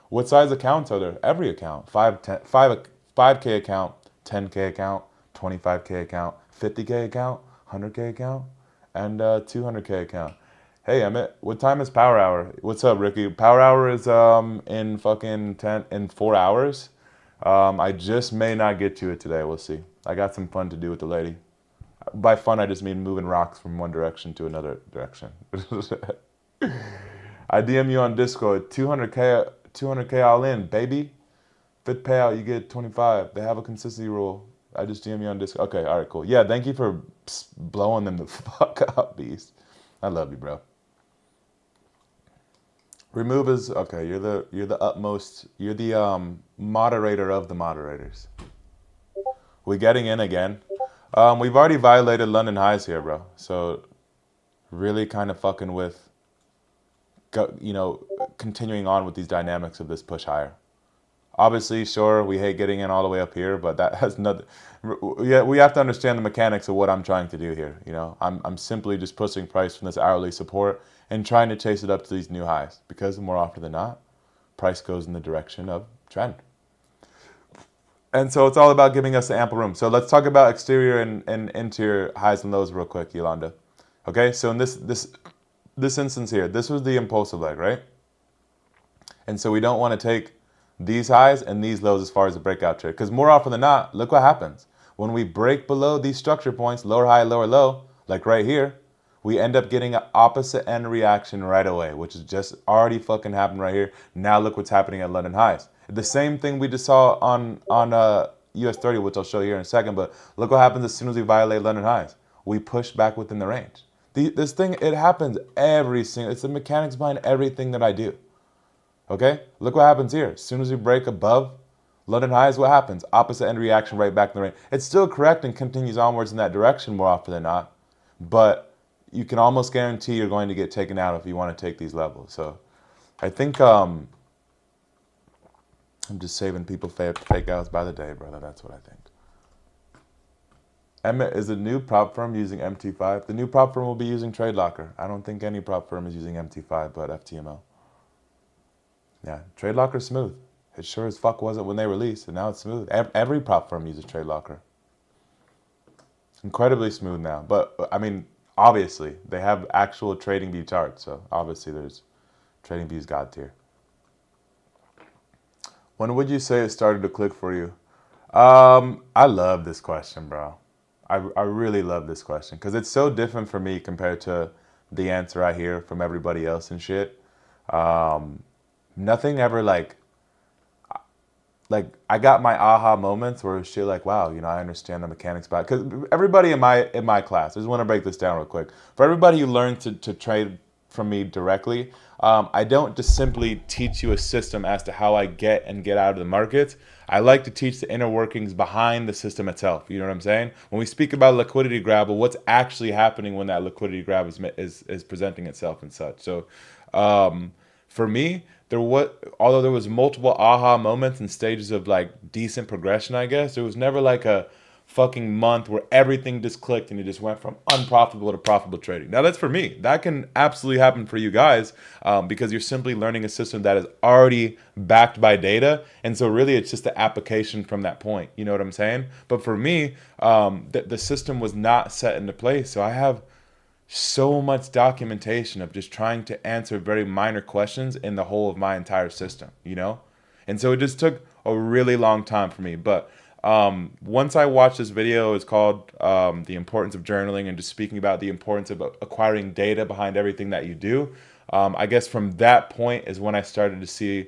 What size accounts are there? Every account. 5K account, 10K account, 25K account, 50K account, 100K account, and 200K account. Hey, Emmett, what time is Power Hour? What's up, Ricky? Power Hour is in 4 hours. I just may not get to it today. We'll see. I got some fun to do with the lady. By fun, I just mean moving rocks from one direction to another direction. I DM you on Discord. 200K all in, baby. Fifth payout, you get 25. They have a consistency rule. I just DM you on Discord. Okay, all right, cool. Yeah, thank you for blowing them the fuck up, beast. I love you, bro. Remove is okay. You're the utmost. You're the moderator of the moderators. We getting in again. We've already violated London highs here, bro. So really kind of fucking with, you know, continuing on with these dynamics of this push higher. Obviously, sure, we hate getting in all the way up here, but that has nothing. Yeah, we have to understand the mechanics of what I'm trying to do here. You know, I'm simply just pushing price from this hourly support and trying to chase it up to these new highs because more often than not, price goes in the direction of trend. And so it's all about giving us the ample room. So let's talk about exterior and interior highs and lows real quick, Yolanda. Okay, so in this instance here, this was the impulsive leg, right? And so we don't want to take these highs and these lows as far as a breakout trade. Because more often than not, look what happens. When we break below these structure points, lower high, lower low, like right here, we end up getting an opposite end reaction right away, which is just already fucking happened right here. Now look what's happening at London highs. The same thing we just saw on US 30, which I'll show you here in a second, but look what happens as soon as we violate London highs. We push back within the range. This thing, it happens every single, it's the mechanics behind everything that I do. Okay? Look what happens here. As soon as we break above London highs, what happens? Opposite end reaction right back in the range. It's still correct and continues onwards in that direction more often than not, but you can almost guarantee you're going to get taken out if you want to take these levels. So I think I'm just saving people fake outs by the day, brother. That's what I think. Emmett, is a new prop firm using MT5? The new prop firm will be using TradeLocker. I don't think any prop firm is using MT5 but FTMO. Yeah, TradeLocker's smooth. It sure as fuck wasn't when they released, and now it's smooth. Every prop firm uses TradeLocker. Incredibly smooth now. But, I mean, obviously, they have actual TradingView charts, so obviously there's TradingView's God tier. When would you say it started to click for you? I love this question, bro. I really love this question because it's so different for me compared to the answer I hear from everybody else and shit. Nothing ever like I got my aha moments where it's shit like, wow, you know, I understand the mechanics about it. Because everybody in my class, I just want to break this down real quick. For everybody who learned to trade from me directly, I don't just simply teach you a system as to how I get out of the markets. I like to teach the inner workings behind the system itself. You know what I'm saying? When we speak about liquidity grab, well, what's actually happening when that liquidity grab is presenting itself and such. So for me, although there was multiple aha moments and stages of like decent progression, I guess, there was never like a fucking month where everything just clicked and it just went from unprofitable to profitable trading. Now that's for me. That can absolutely happen for you guys because you're simply learning a system that is already backed by data. And so really it's just the application from that point. You know what I'm saying? But for me, the system was not set into place. So I have so much documentation of just trying to answer very minor questions in the whole of my entire system, you know? And so it just took a really long time for me. But once I watched this video, it's called The Importance of Journaling and just speaking about the importance of acquiring data behind everything that you do. I guess from that point is when I started to see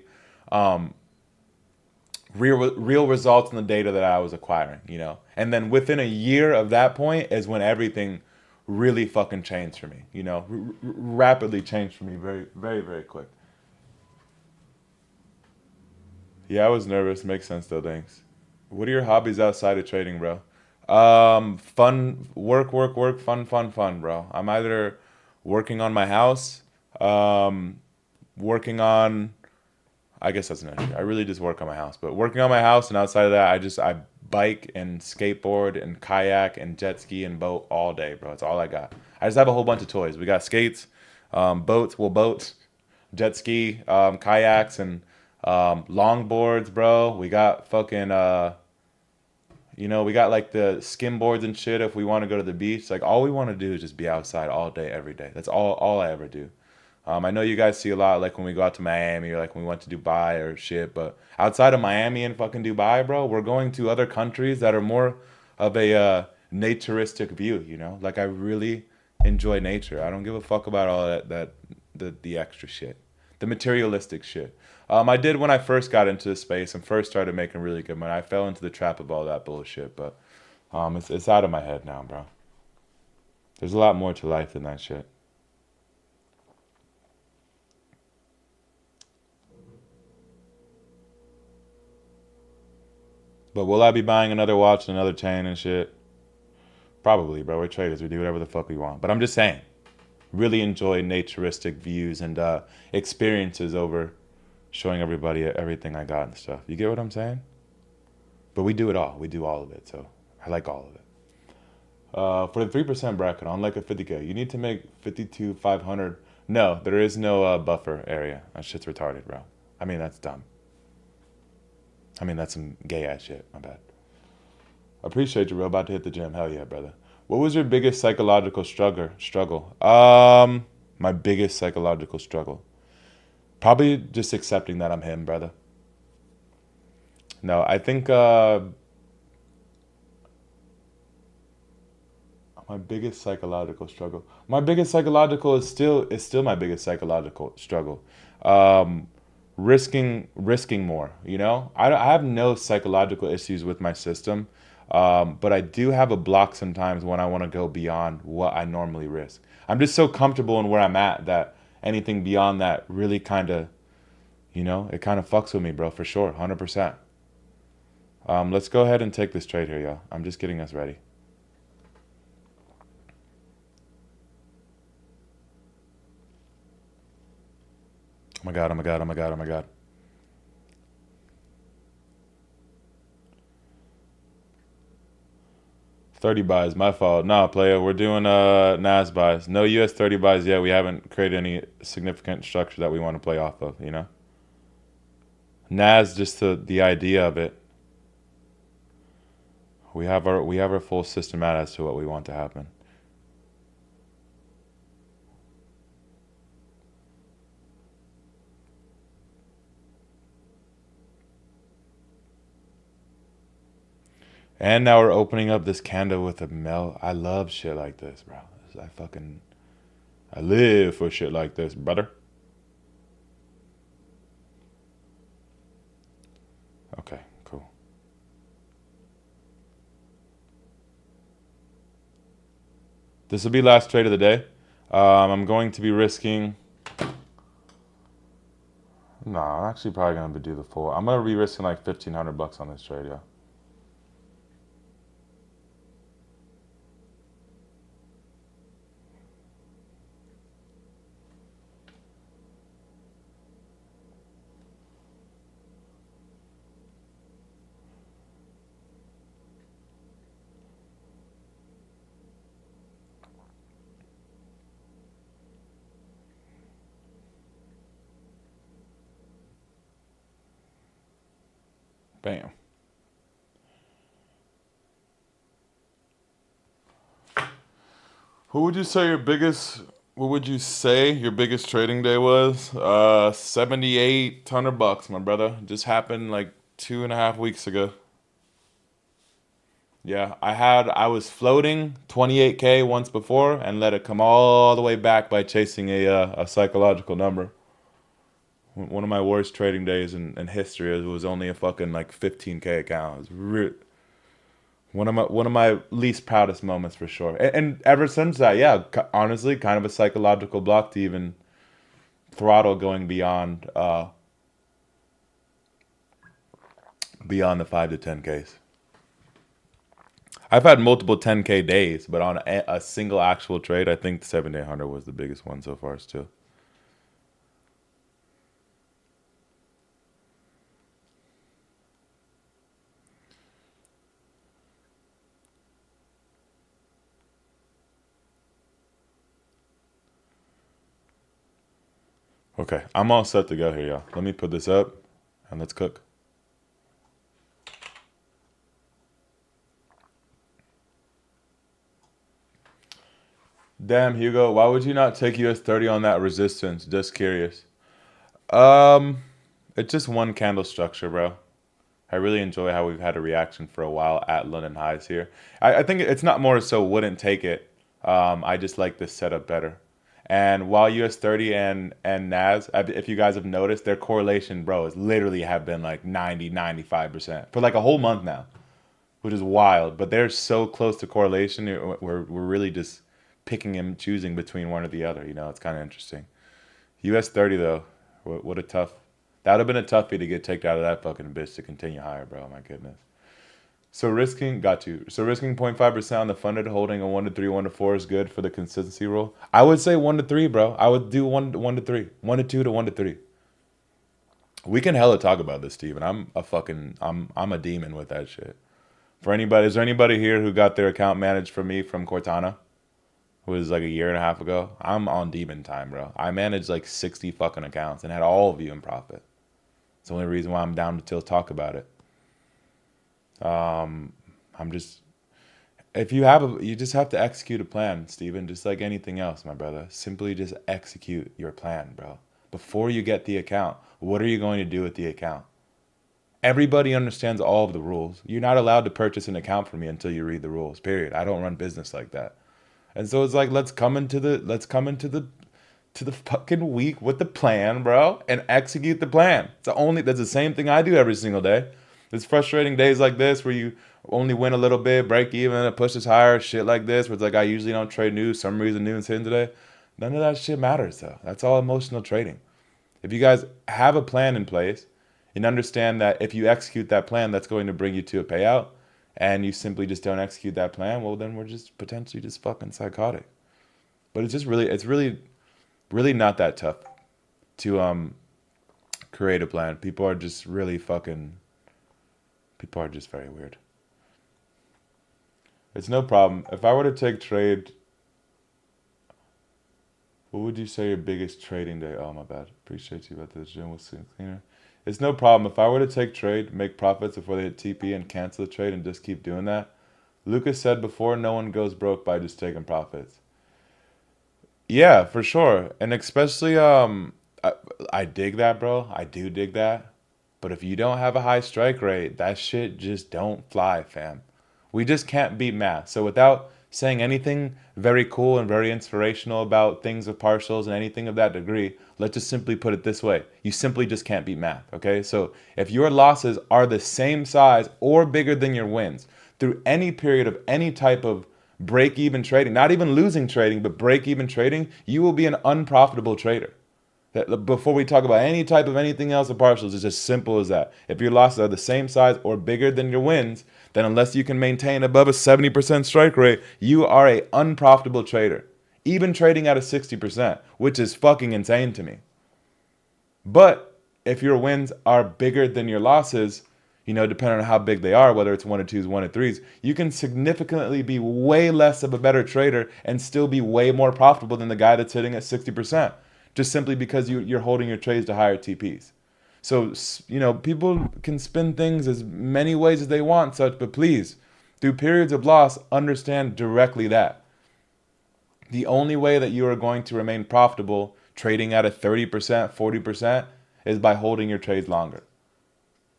real results in the data that I was acquiring, you know? And then within a year of that point is when everything really fucking changed for me, you know, rapidly changed for me very, very, very quick. Yeah, I was nervous. Makes sense though, thanks. What are your hobbies outside of trading, bro? Fun, work, fun, bro. I'm either working on my house, working on, I guess that's an issue. I really just work on my house, but working on my house and outside of that, I bike and skateboard and kayak and jet ski and boat all day, bro. That's all I got. I just have a whole bunch of toys. We got skates, boats, jet ski, kayaks, and longboards, bro. We got fucking, you know, we got like the skim boards and shit if we want to go to the beach. Like all we want to do is just be outside all day, every day. That's all I ever do. I know you guys see a lot like when we go out to Miami or like when we went to Dubai or shit, but outside of Miami and fucking Dubai, bro, we're going to other countries that are more of a naturistic view, you know? Like I really enjoy nature. I don't give a fuck about all the extra shit, the materialistic shit. I did when I first got into the space and first started making really good money. I fell into the trap of all that bullshit, but it's out of my head now, bro. There's a lot more to life than that shit. But will I be buying another watch and another chain and shit? Probably, bro. We're traders. We do whatever the fuck we want. But I'm just saying, really enjoy naturistic views and experiences over showing everybody everything I got and stuff. You get what I'm saying? But we do it all. We do all of it. So I like all of it. For the 3% bracket on like a 50K, you need to make 52,500. No, there is no buffer area. That shit's retarded, bro. I mean, that's dumb. I mean, that's some gay ass shit. My bad. Appreciate you, bro. About to hit the gym. Hell yeah, brother. What was your biggest psychological struggle? My biggest psychological struggle. Probably just accepting that I'm him, brother. No, I think my biggest psychological struggle. My biggest psychological is still my biggest psychological struggle. Um, risking more. You know, I have no psychological issues with my system, but I do have a block sometimes when I want to go beyond what I normally risk. I'm just so comfortable in where I'm at that anything beyond that really kind of, you know, it kind of fucks with me, bro, for sure, 100%. Let's go ahead and take this trade here, y'all. I'm just getting us ready. Oh my god, oh my god, oh my god, oh my god. 30 buys, my fault. Nah, player, we're doing NAS buys. No US 30 buys yet. We haven't created any significant structure that we want to play off of, you know? NAS, just the idea of it. We have our full system out as to what we want to happen. And now we're opening up this candle with a melt. I love shit like this, bro. I live for shit like this, brother. Okay, cool. This will be last trade of the day. I'm going to be risking. No, I'm actually probably gonna do the full. I'm gonna be risking like $1,500 on this trade, yeah. Bam. Who would you say your biggest? What would you say your biggest trading day was? 7,800 bucks, my brother. Just happened like 2.5 weeks ago. Yeah, I was floating 28K once before and let it come all the way back by chasing a psychological number. One of my worst trading days in history. It was only a fucking like 15K account. It was one of my least proudest moments for sure. And ever since that, yeah, honestly, kind of a psychological block to even throttle going beyond the 5 to 10Ks. I've had multiple 10K days, but on a single actual trade, I think 7,800 was the biggest one so far still. Okay, I'm all set to go here, y'all. Let me put this up and let's cook. Damn, Hugo, why would you not take US 30 on that resistance? Just curious. Um, it's just one candle structure, bro. I really enjoy how we've had a reaction for a while at London highs here. I think it's not more so wouldn't take it. I just like this setup better. And while US 30 and NAS, if you guys have noticed, their correlation, bro, is literally have been like 90, 95% for like a whole month now, which is wild. But they're so close to correlation, we're really just picking and choosing between one or the other. You know, it's kind of interesting. US 30 though, what a tough. That would have been a toughie to get taken out of that fucking bitch to continue higher, bro. My goodness. So risking got you. So risking 0.5% on the funded, holding a 1 to 3, 1 to 4 is good for the consistency rule. I would say 1 to 3, bro. I would do 1 to 3, 1 to 2 to 1 to 3. We can hella talk about this, Steven. I'm a demon with that shit. For anybody, is there anybody here who got their account managed for me from Cortana? Who was like a year and a half ago? I'm on demon time, bro. I managed like 60 fucking accounts and had all of you in profit. It's the only reason why I'm down to still talk about it. Um, I'm just if you have you just have to execute a plan, Steven, just like anything else, my brother. Simply just execute your plan, bro. before you get the account. What are you going to do with the account? Everybody understands all of the rules. You're not allowed to purchase an account from me until you read the rules, period. I don't run business like that. And so it's like, let's come into the fucking week with the plan, bro, and execute the plan. That's the same thing I do every single day. There's frustrating days like this where you only win a little bit, break even, it pushes higher, shit like this, where it's like I usually don't trade news, some reason news hitting today. None of that shit matters though. That's all emotional trading. If you guys have a plan in place and understand that if you execute that plan, that's going to bring you to a payout, and you simply just don't execute that plan, well, then we're just potentially just fucking psychotic. But it's really not that tough to create a plan. People are just very weird. It's no problem. If I were to take trade, what would you say your biggest trading day? Oh, my bad. Appreciate you about this. Gym was cleaner. It's no problem. If I were to take trade, make profits before they hit TP and cancel the trade and just keep doing that. Lucas said before, no one goes broke by just taking profits. Yeah, for sure. And especially, I dig that, bro. I do dig that. But if you don't have a high strike rate, that shit just don't fly, fam. We just can't beat math. So without saying anything very cool and very inspirational about things with partials and anything of that degree, let's just simply put it this way. You simply just can't beat math, okay? So if your losses are the same size or bigger than your wins through any period of any type of break-even trading, not even losing trading, but break-even trading, you will be an unprofitable trader. Before we talk about any type of anything else of partials, it's as simple as that. If your losses are the same size or bigger than your wins, then unless you can maintain above a 70% strike rate, you are a unprofitable trader. Even trading at a 60%, which is fucking insane to me. But if your wins are bigger than your losses, depending on how big they are, whether it's 1 or 2s, 1 or 3s, you can significantly be way less of a better trader and still be way more profitable than the guy that's hitting at 60%. Just simply because you're holding your trades to higher TPs. So, people can spin things as many ways as they want, but please, through periods of loss, understand directly that. The only way that you are going to remain profitable trading at a 30%, 40% is by holding your trades longer.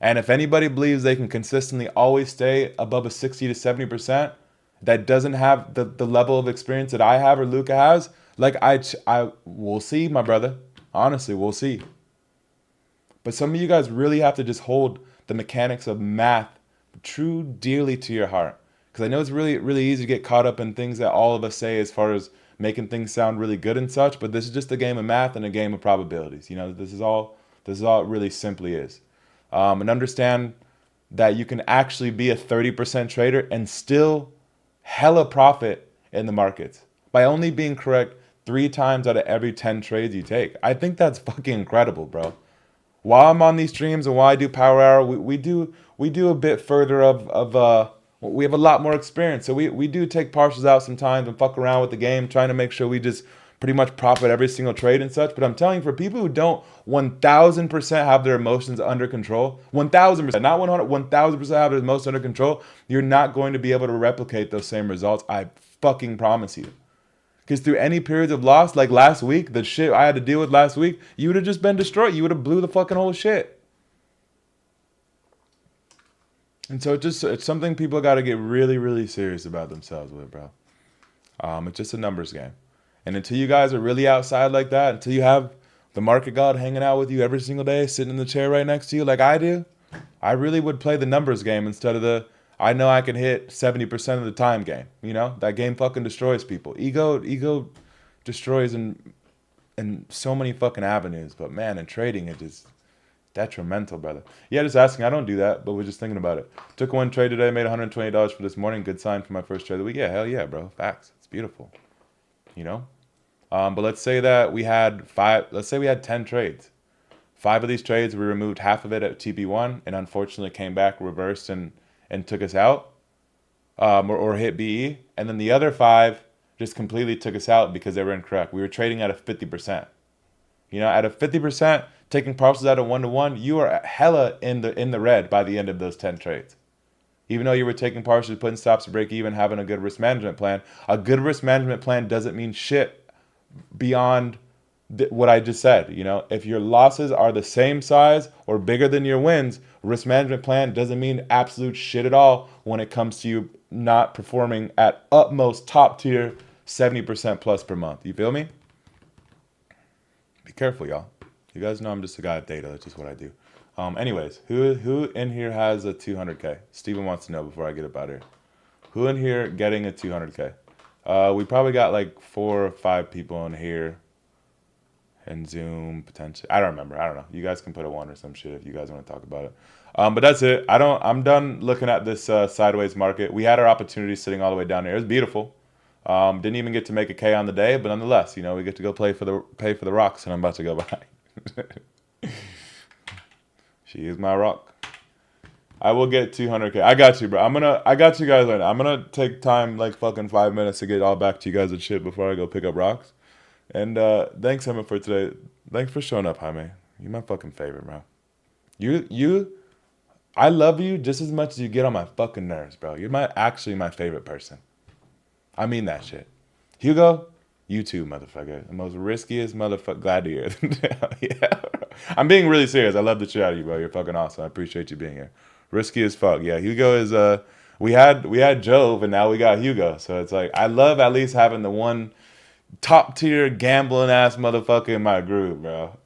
And if anybody believes they can consistently always stay above a 60 to 70%, that doesn't have the level of experience that I have or Luca has, we'll see, my brother. Honestly, we'll see. But some of you guys really have to just hold the mechanics of math true dearly to your heart. Because I know it's really, really easy to get caught up in things that all of us say as far as making things sound really good and such. But this is just a game of math and a game of probabilities. This is all it really simply is. And understand that you can actually be a 30% trader and still hella profit in the markets by only being correct 3 times out of every 10 trades you take. I think that's fucking incredible, bro. While I'm on these streams and while I do Power Hour, we do a bit further we have a lot more experience. So we do take partials out sometimes and fuck around with the game, trying to make sure we just pretty much profit every single trade and such. But I'm telling you, for people who don't 1000% have their emotions under control, 1000%, not 100, 1000% have their emotions under control, you're not going to be able to replicate those same results. I fucking promise you. Because through any periods of loss, like last week, the shit I had to deal with last week, you would have just been destroyed. You would have blew the fucking whole shit. And so it's something people got to get really, really serious about themselves with, bro. It's just a numbers game. And until you guys are really outside like that, until you have the market god hanging out with you every single day, sitting in the chair right next to you like I do, I really would play the numbers game instead of I know I can hit 70% of the time game. That game fucking destroys people. Ego destroys in so many fucking avenues. But man, in trading, it is detrimental, brother. Yeah, just asking. I don't do that, but we're just thinking about it. Took one trade today, made $120 for this morning. Good sign for my first trade of the week. Yeah, hell yeah, bro. Facts. It's beautiful. But let's say that we had 10 trades. 5 of these trades, we removed half of it at TP1 and unfortunately came back, reversed, and took us out, or hit BE. And then the other 5 just completely took us out because they were incorrect. We were trading at a 50%. At a 50%, taking partials out of 1-to-1, you are hella in the red by the end of those 10 trades. Even though you were taking partials, putting stops to break even, having a good risk management plan, a good risk management plan doesn't mean shit beyond what I just said. You know, if your losses are the same size or bigger than your wins, risk management plan doesn't mean absolute shit at all when it comes to you not performing at utmost top tier 70% plus per month. You feel me? Be careful, y'all. You guys know I'm just a guy of data. That's just what I do. Anyways, who in here has a 200K? Steven wants to know before I get up out of here. Who in here getting a 200K? We probably got like 4 or 5 people in here. And Zoom potentially. I don't remember. I don't know. You guys can put a 1 or some shit if you guys want to talk about it. But that's it. I'm done looking at this sideways market. We had our opportunity sitting all the way down here. It was beautiful. Didn't even get to make a K on the day, but nonetheless, you know, we get to go pay for the rocks, and I'm about to go buy. She is my rock. I will get 200K. I got you, bro. I got you guys later. I'm gonna take time, like fucking 5 minutes, to get all back to you guys and shit before I go pick up rocks. And thanks, Jaime, for today. Thanks for showing up, Jaime. You're my fucking favorite, bro. I love you just as much as you get on my fucking nerves, bro. You're actually my favorite person. I mean that shit. Hugo, you too, motherfucker. The most riskiest motherfucker. Glad to hear it. Yeah. I'm being really serious. I love the shit out of you, bro. You're fucking awesome. I appreciate you being here. Risky as fuck. Yeah, Hugo is we had Jove and now we got Hugo. So it's like I love at least having the one top tier gambling ass motherfucker in my group, bro.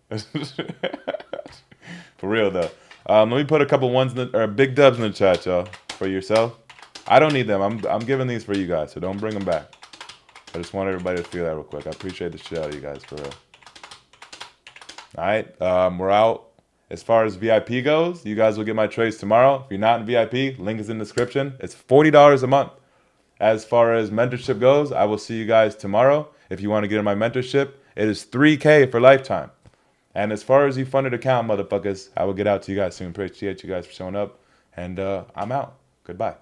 For real though. Let me put a couple big dubs in the chat, y'all, for yourself. I don't need them. I'm giving these for you guys, so don't bring them back. I just want everybody to feel that real quick. I appreciate the shit out of you guys, for real. All right, we're out. As far as VIP goes, you guys will get my trades tomorrow. If you're not in VIP, link is in the description. It's $40 a month. As far as mentorship goes, I will see you guys tomorrow. If you want to get in my mentorship, it is $3K for lifetime. And as far as you funded account, motherfuckers, I will get out to you guys soon. Appreciate you guys for showing up. And I'm out. Goodbye.